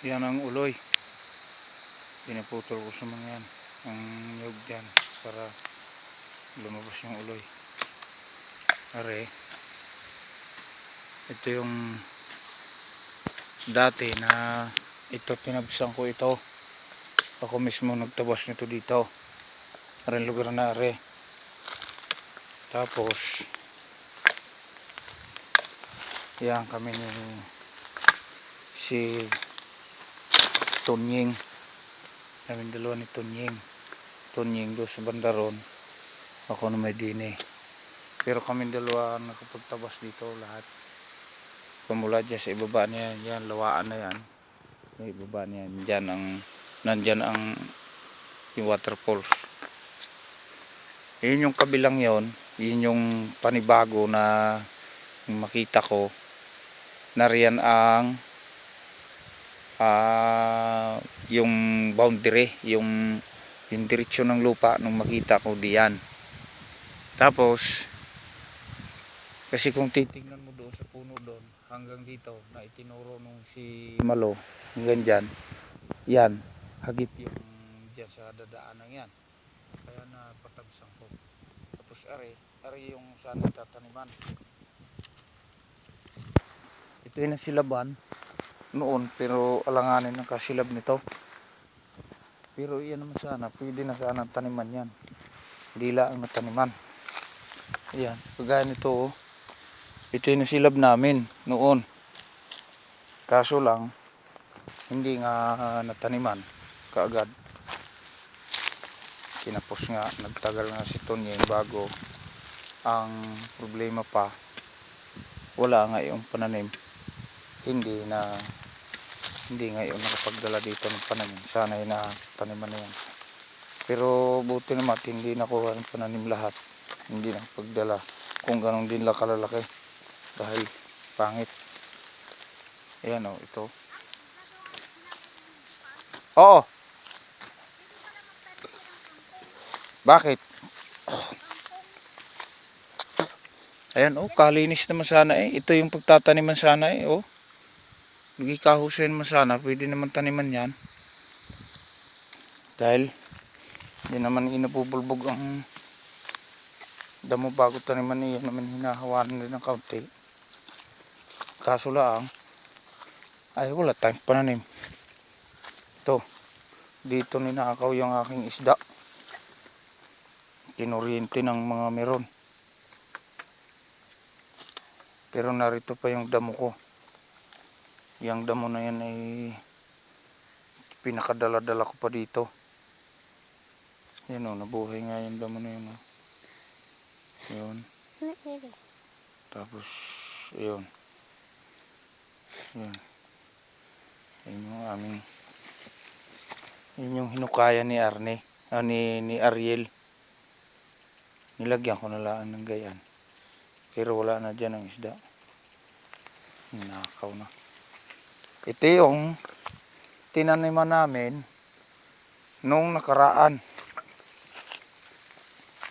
Yan ang uloy. Pinaputol ko sa mga yan. Ang nyug dyan para lumabas yung uloy. Are, ito yung dati na ito tinabsan ko ito. Ako mismo nagtabas nito dito. Are lugar na are. Tapos yan kami ni si Tunying. Kami dalawa ni Tunying. Tunying doon sa bandaron. Ako na may dine. Pero kami dalawa nakapagtabas dito lahat. Pamula dyan sa ibaba niya. Yan, lawaan na yan. Sa ibaba niya. Nandyan ang yung waterfalls. Yun yung kabilang yon. Yun yung panibago na makita ko. Nariyan ang yung boundary, yung diretsyo ng lupa nung makita ko diyan. Tapos kasi kung titingnan mo doon sa puno doon hanggang dito na itinuro nung si Malo hanggang dyan, yan hagip yung dyan sa dadaanan yan, kaya na patabsang ko. Tapos ari yung sana tataniman. Ito yung nasilaban noon pero alanganin ang kasilab nito. Pero iyan naman sana, pwede na sana taniman yan. Hindi lang ang taniman. Ayan, kagaya nito oh. Ito yung nasilab namin noon. Kaso lang, hindi nga nataniman kaagad. Kinapos nga, nagtagal nga si Tonyeng bago. Ang problema pa, wala nga yung pananim. Hindi ngayon nakapagdala dito ng pananim. Sana yung nakataniman na yan. Pero buti naman hindi nakuha ng pananim lahat. Hindi nakapagdala kung ganun din lang kalalaki. Dahil pangit. Ayan o, ito. Oo. Bakit? Ayan o, kalinis naman sana eh. Ito yung pagtataniman sana eh o. Nagkikahusin naman sana, pwede naman taniman yan. Dahil hindi naman inapubulbog ang damo bago taniman niya naman hinahawanan din ng kaunti. Kaso lang ay wala tayong pananim. Ito, dito ninakaw yung aking isda. Kinuryente ng mga meron. Pero narito pa yung damo ko. Yang damo na yan ay pinakadala-dala ko pa dito. Yan o, nabuhay nga yung damo na yun o. Yun. Tapos, yun. Yun. Yun yung aming, yun yung hinukaya ni Arne. Ni Ariel. Nilagyan ko na lang ng gayan. Pero wala na dyan ang isda. Nakaw na. Ito yung tinaniman namin nung nakaraan.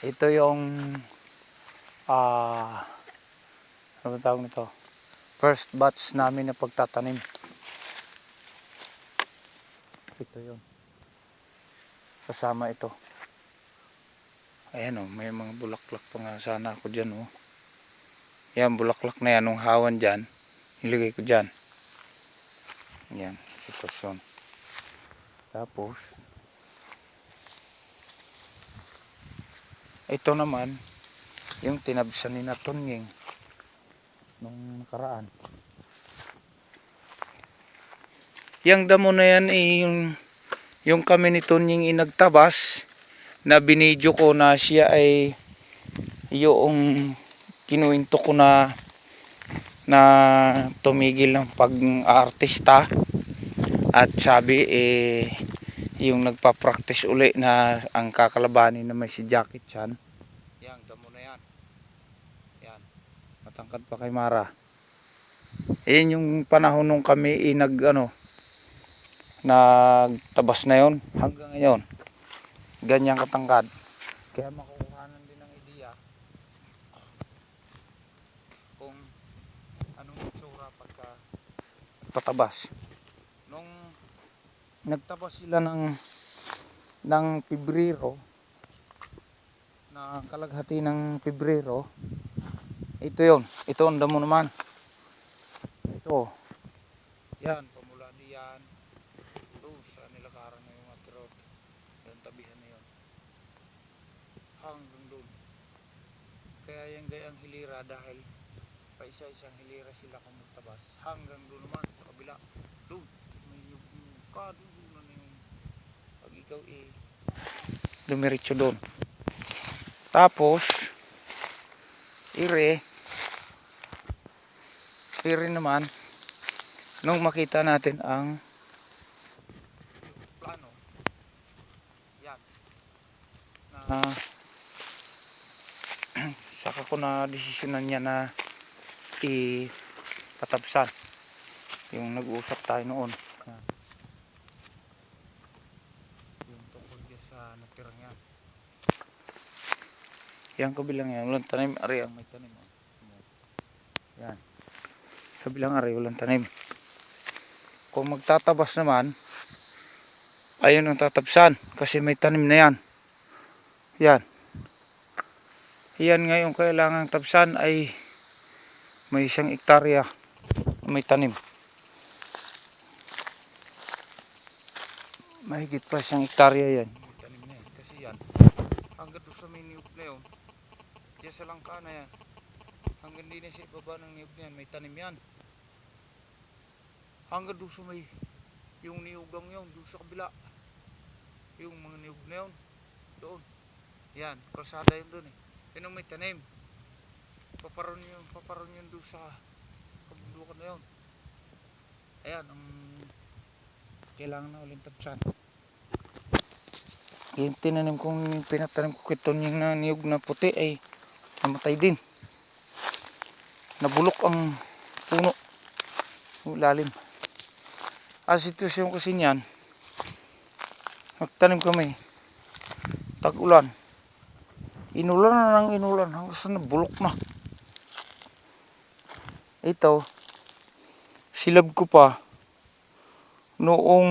Ito yung ano ba tawag nito? First batch namin na pagtatanim. Ito yun. Kasama ito. Ayan o, may mga bulaklak pa nga sana ako dyan o. Yan, bulaklak na yan, nung hawan dyan, ilagay ko dyan. Yan, sitwasyon. Tapos, ito naman, yung tinabsan ni Tonyeng nung nakaraan. Yang damo na yan yung kami ni Tonyeng inagtabas na binidyo ko na siya ay yung kinuwento ko na tumigil ng pag-artista at sabi yung nagpa-practice uli na ang kakalabanin na may si Jackie Chan. Yan, damo na yan. Yan, matangkad pa kay Mara. Ayan yung panahon nung kami nagtabas na yon hanggang ngayon. Ganyang katangkad. Kaya makukuhanan din ng ideya kung anong itsura pagka patabas. nung nagtabas sila ng Pebrero, na kalaghati ng Pebrero, ito yon, ito ang damo naman, ito yan, pamula diyan doon sa nilakaran na yung atirot, yung tabihan na yun hanggang doon. Kaya yung gayang hilira, dahil pa isa-isang hilira sila kung magtabas hanggang doon naman sa kabila, doon may yung doon na yung pag ikaw dumiretso doon. Tapos ire naman nung makita natin ang plano yan na saka ko na desisyonan niya na ipatabsan yung nag-uusap tayo noon. Yan. Yung tungkol dyan sa natirang yan. Yan kabilang yan, walang tanim, ari ang may tanim. Yan. Kabilang ari, walang tanim. Kung magtatabas naman, ayun ang tatabsan kasi may tanim na yan. Yan. Yan ngayon kailangang tabsan ay may 1 hektarya may tanim. Mahigit pa 1 hektarya yan. May tanim na yan. Kasi yan, hanggang doon sa may niyog na yun, diyan sa langka na yan, hanggang din na sa ibaba ng niyog na yan, may tanim yan. Hanggang doon sa may, yung niyugang yun, doon sa kabila, yung mga niyog na yun, doon. Yan, krasada yun doon eh. Yan ang may tanim. Paparon yun doon sa kabundukan na yun. Ayan, ang kailangan na ulit tapsan. Yung tinanim kong pinatanim ko kiton yung niyog na puti ay namatay din. Nabulok ang puno. Lalim. Ang sitwasyon kasi niyan, magtanim kami, tag-ulan. Inulan na ng inulan hanggang sa nabulok na. Ito, silab ko pa noong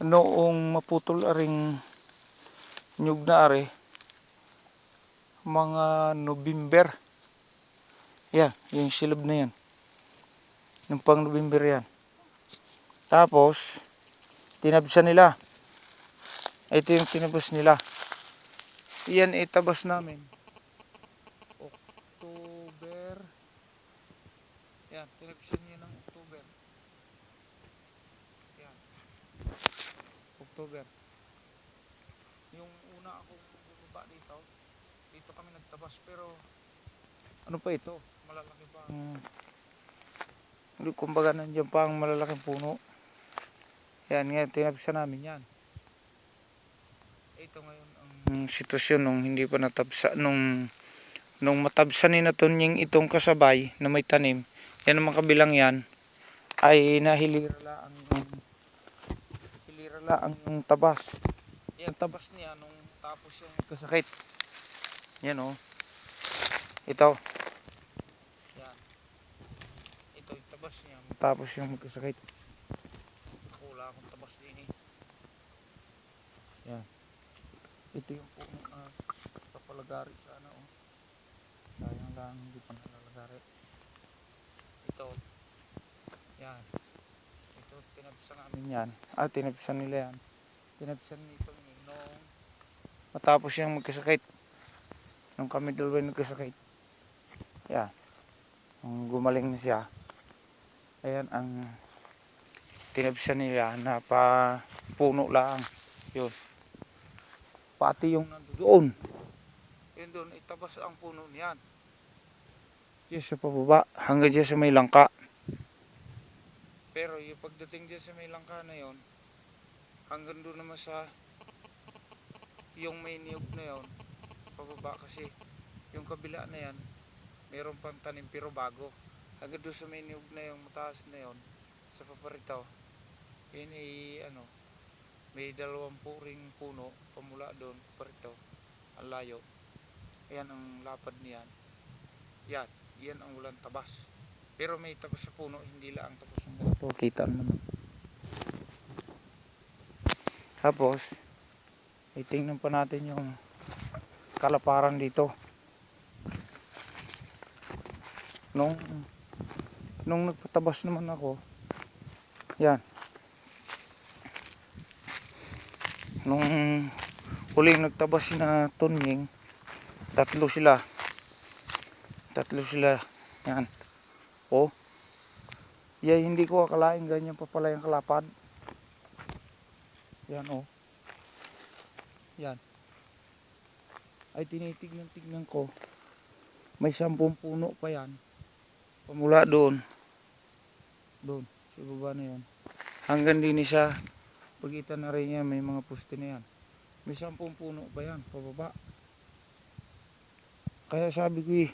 noong maputol aring nyug na are mga November. Yan, yung silab na yan. Yung pang November yan. Tapos tinabsan nila. Ito yung tinabas nila. Yan itabas namin October. Yan, tinabsan niya ng October. Yan, October. Yung una akong bumaba dito kami nagtabas, pero ano pa ito, malalaki pa. Kumbaga nandiyan pa ang malalaking puno. Yan nga, tinabsan namin yan. Ito ngayon ang sitwasyon nung hindi pa natabsa, nung matabsan ni Natonying itong kasabay na may tanim. Yan naman kabilang yan ay nahilira laang yung tabas. Yan tabas niya nung tapos yung kasakit. Yan oh. Ito. Yan. Ito yung tabas niya tapos yung magkasakit. Wala akong tabas din eh. Yan. Ito yung puno na kapalagari sana oh. Sayang lang hindi pa nalalagari. Ito. Yan. Ito tinabsan namin yan. Tinabsan nila yan. Tinabsan nito nung matapos yung magkasakit. Nung kami dalawa nagkasakit. Yan. Nung gumaling na siya. Ayan ang tinabsan nila na pa puno lang. Yun. Pati yung nandoon. Yun doon, itabas ang puno niyan. Diyan sa pababa, hanggang diyan sa may langka. Pero yung pagdating diyan sa may langka na yon, hanggang doon naman sa yung may niyog na yon, pababa kasi yung kabila na yan, mayroon pang tanim pero bago. Hanggang doon sa may niyog na yung mataas na yon, sa paparito, yun ay may 2 puring puno pamula doon parito ang layo. Ayan ang lapad niyan. Yan ang walang tabas. Pero may tapos sa puno, hindi lang tapos yung ganito. Kita naman. Tapos, itingnan pa natin yung kalaparan dito. Nung nagpatabas naman ako, yan. Nung huling nagtabas na tunying, tatlo sila. Yan. Oh. Yay, hindi ko akalain ganyan pa pala yung kalapad. Yan oh. Yan. Ay tinitignan ko. May 10 puno pa yan. Pamula doon. Doon. Sa baba na yan. Hanggang din siya. Pagitan na rin yan. May mga puste na yan. May 10 puno pa yan. Pababa. Kaya sabi ko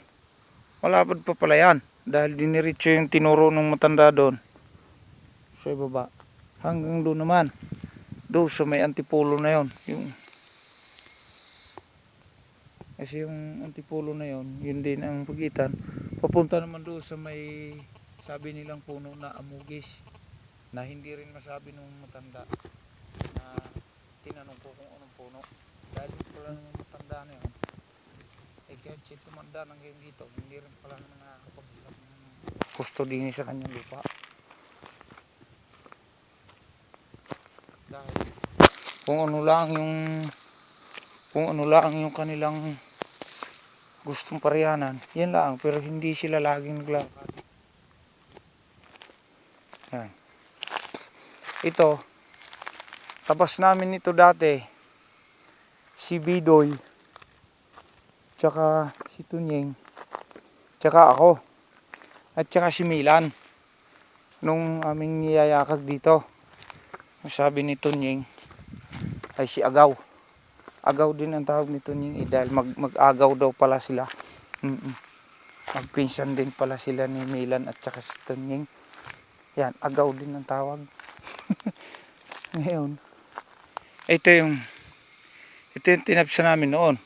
malapad pa pala yan. Dahil diniritso yung tinuro ng matanda doon. Sa baba. Hanggang doon naman. Doon sa may antipolo na yon. Kasi yung antipolo na yon, yun din ang pagitan. Papunta naman doon sa may sabi nilang puno na amugis. Na hindi rin masabi nung matanda. Na tinanong ko kung anong puno. Dahil pala nung matanda na yun. Kahit siya tumanda ng game dito, hindi rin pala naman nakakapaghilang ng gusto din sa kanyang lupa. Dahil kung ano lang yung kanilang gustong pariyanan, yan lang, pero hindi sila laging naglakad. Yan. Ito, tabas namin ito dati, si Bidoy, tsaka si Tunying, tsaka ako, at tsaka si Milan, nung aming niyayakag dito. Sabi ni Tunying ay si Agaw. Agaw din ang tawag ni Tunying dahil mag-agaw daw pala sila. Magpinsan din pala sila ni Milan at saka si Tunying. Yan, Agaw din ang tawag. Ngayon, ito yung tinapsa namin noon.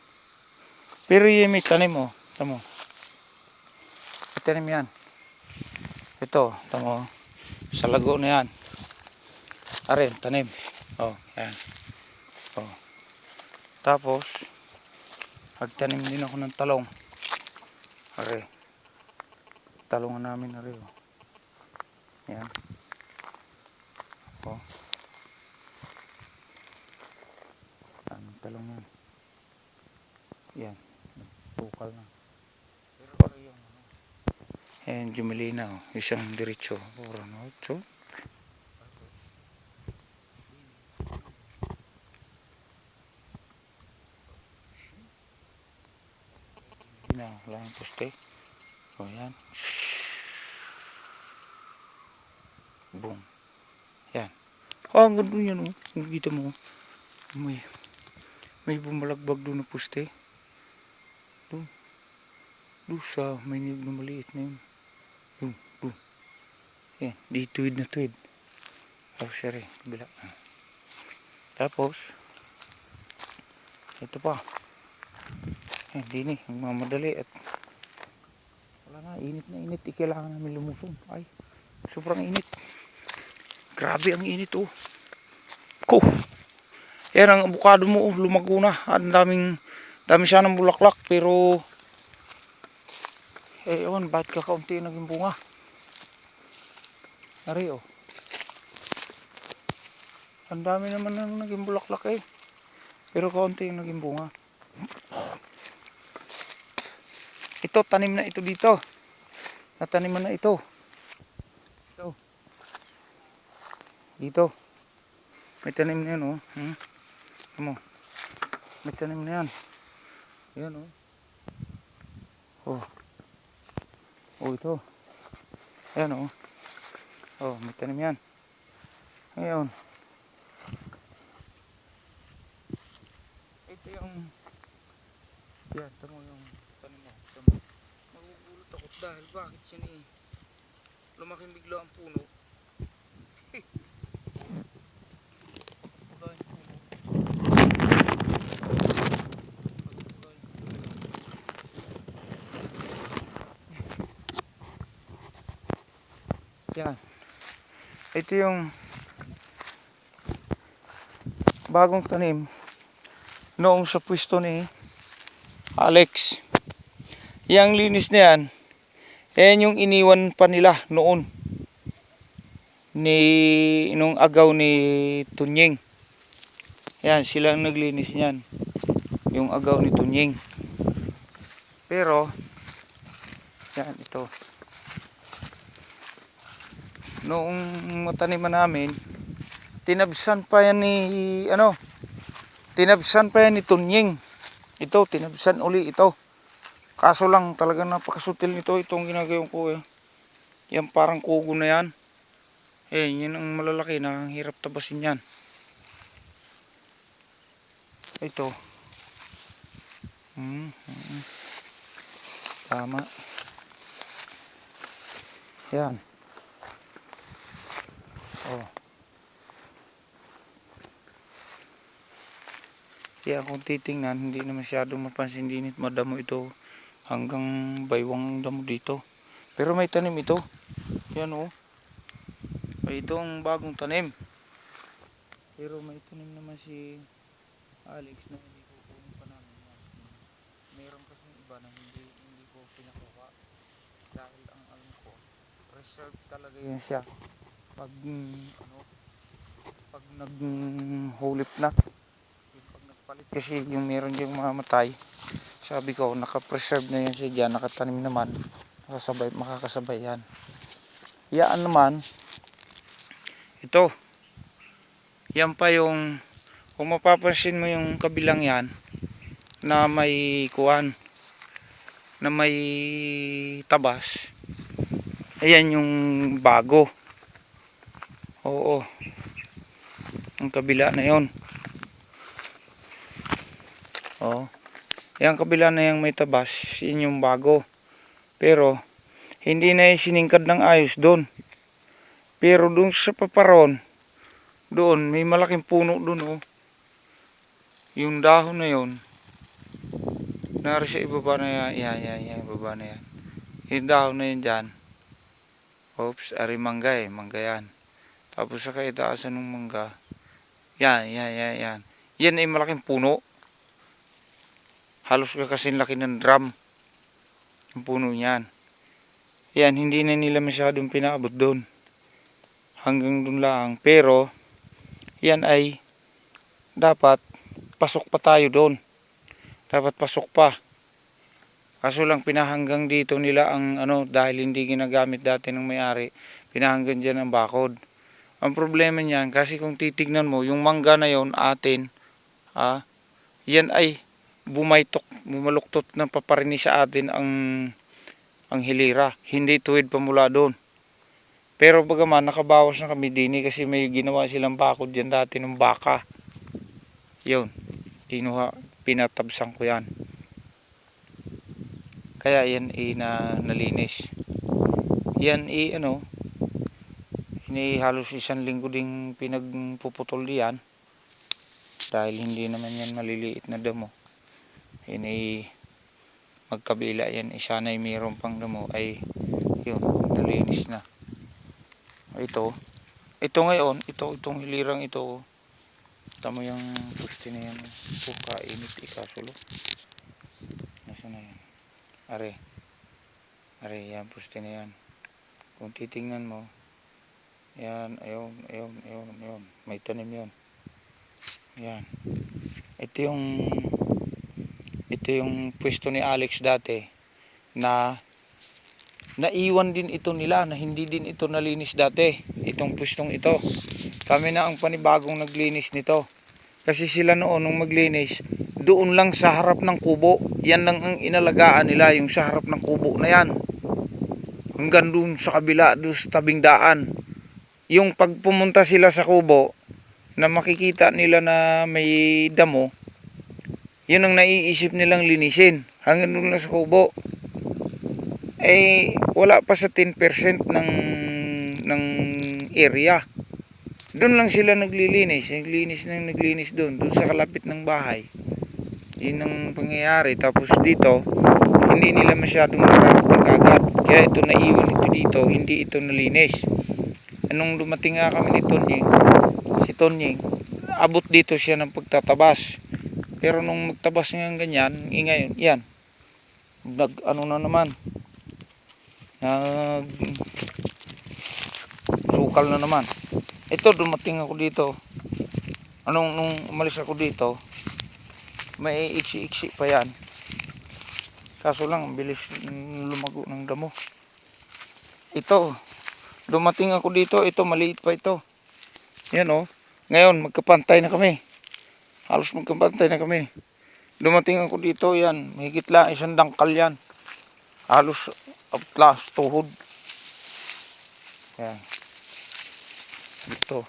Pero yung may tanim oh. Tamo. May tanim yan. Ito, tamo. Sa lago na yan. Arin, tanim. Oh, yan. Oh. Tapos, magtanim din ako ng talong. Are. Talongan namin are. Oh. Yan. Oh. Anong talong yan? Yan. Sukal na. Pero are yung ano. Yan, Jumelina. Oh. Isang diretso. Pura no. So, na, wala yung poste. O yan. Boom. Yan. Ang ganda yan o. Nakikita mo. May bumalagbag doon na poste. Doon. Doon sa may niyog na maliit na yun. Doon. Yan. Di tuwid na tuwid. Tapos siya rin. Bila. Tapos. Ito pa. Hindi ni, mamadali at wala na, init na init. Kailangan namin lumusong. Ay, sobrang init. Grabe ang init oh. Ko. Yan ang avocado mo oh, lumago na. Dami siya ng bulaklak pero ewan, bakit kakaunti naging bunga. Ari oh. Ang dami naman na naging bulaklak eh. Pero kaunti yung naging bunga. Ito, tanim na ito dito. Nataniman na ito. Ito. Dito. May tanim na yan, oh. Ano? May tanim na yan. Yan, oh. Oh. Oh, ito. Ayan, oh. Oh, may tanim yan. Ngayon. Ito yung yan, tamo yung tanim mo. Magugulat ako dahil bakit yan eh lumaking bigla ang puno. Ito yung bagong tanim noong sa pwesto ni Alex. Yang linis na yan, yan yung iniwan pa nila noon nung agaw ni Tunying. Yan, sila ang naglinis niyan, yung agaw ni Tunying. Pero yan, ito noong mataniman namin, tinabsan pa yan ni Tunying. Ito, tinabsan uli ito. Kaso lang talaga napakasutil nito itong ginagawa ko eh. Yan parang kugo na yan. Yan ang malalaki na hirap tabasin yan. Ito. Tama. Yan. Oh. Kaya kung titingnan, hindi na masyadong mapansin din madamo ito hanggang baywang damo dito. Pero may tanim ito. Yan oh. Ito ang bagong tanim. Pero may tanim naman si Alex na hindi ko kunin pa namin. Meron kasi iba na hindi ko pinakuha. Dahil ang alam ko, reserve talaga yan siya. Pag nag-hulip na. Pag nagpalit kasi yung meron diyang mamatay. Sabi ko, naka-preserve na yan siya dyan. Nakatanim naman. Makakasabay yan. Yaan naman. Ito. Yan pa yung, kung mapapansin mo yung kabilang yan, na may kuwan, na may tabas. Ayan yung bago. Oo. Ang kabila na yon. Oo. Yung kabila na yung may tabas, yun yung bago. Pero, hindi na yung siningkad ng ayos doon. Pero doon sa paparon, doon, may malaking puno doon oh. Yung dahon na yon, nari sa ibaba na yan, yan, ibaba na yan. Yung dahon na yan dyan. Oops, ari mangga eh, mangga yan. Tapos sa kaitaasan ng mangga, yan. Yan ay malaking puno. Halos kasing laki ng drum. Yung puno niyan. Yan, hindi na nila masyadong pinaabot doon. Hanggang doon lang. Pero, yan ay dapat pasok pa tayo doon. Dapat pasok pa. Kaso lang pinahanggang dito nila ang dahil hindi ginagamit dati ng may-ari. Pinahanggang dyan ang bakod. Ang problema niyan, kasi kung titignan mo, yung mangga na yon atin, yan ay bumaluktot ng paparinig sa atin ang hilira. Hindi tuwid pa mula doon. Pero bagaman nakabawas na kami din kasi may ginawa silang bakod dyan dati ng baka. Yun, pinatabsan ko yan. Kaya yan nalinis. Yan halos 1 linggo ding pinagpuputol diyan. Dahil hindi naman yan maliliit na damo. Magkabila yan. Sana ay mayroon pang damo ay yun, nalinis na. Ito ngayon, itong hilirang ito, tama yung pusti na yan, kainit ikasulo. Nasaan na yan? Are, yan, pusti na yan. Kung titingnan mo, yan, ayun, may tanim yun. Yan. Ito yung pwesto ni Alex dati, na naiwan din ito nila, na hindi din ito nalinis dati, itong pwestong ito. Kami na ang panibagong naglinis nito. Kasi sila noon nung maglinis, doon lang sa harap ng kubo. Yan lang ang inalagaan nila, yung sa harap ng kubo na yan. Hanggang doon sa kabila, doon sa tabing daan. Yung pagpumunta sila sa kubo, na makikita nila na may damo, yun ang naiisip nilang linisin. Hanggang doon lang sa kubo. Wala pa sa 10% ng area. Doon lang sila naglinis doon sa kalapit ng bahay. Yun ang pangyayari. Tapos dito, hindi nila masyadong nararating agad. Kaya ito naiwan ito dito, hindi ito nalinis. Nung dumating nga kami ni Tonying, si Tonying, abot dito siya ng pagtatabas. Pero nung magtabas nga ganyan, ngayon, yan. Ano na naman. Nag sukal na naman. Ito, dumating ako dito. Nung umalis ako dito, may iksi-iksi pa yan. Kaso lang, ang bilis lumago ng damo. Ito, dumating ako dito, ito, maliit pa ito. Yan o. Ngayon, magkapantay na kami. Halos magkapantay na kami. Dumating ako dito, yan. Mahigit lang, isang dangkal yan. Halos outlas, tuhod. Yan. Ito.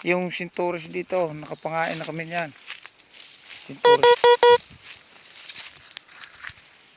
Yung sinturis dito, nakapangain na kami yan. Sinturis.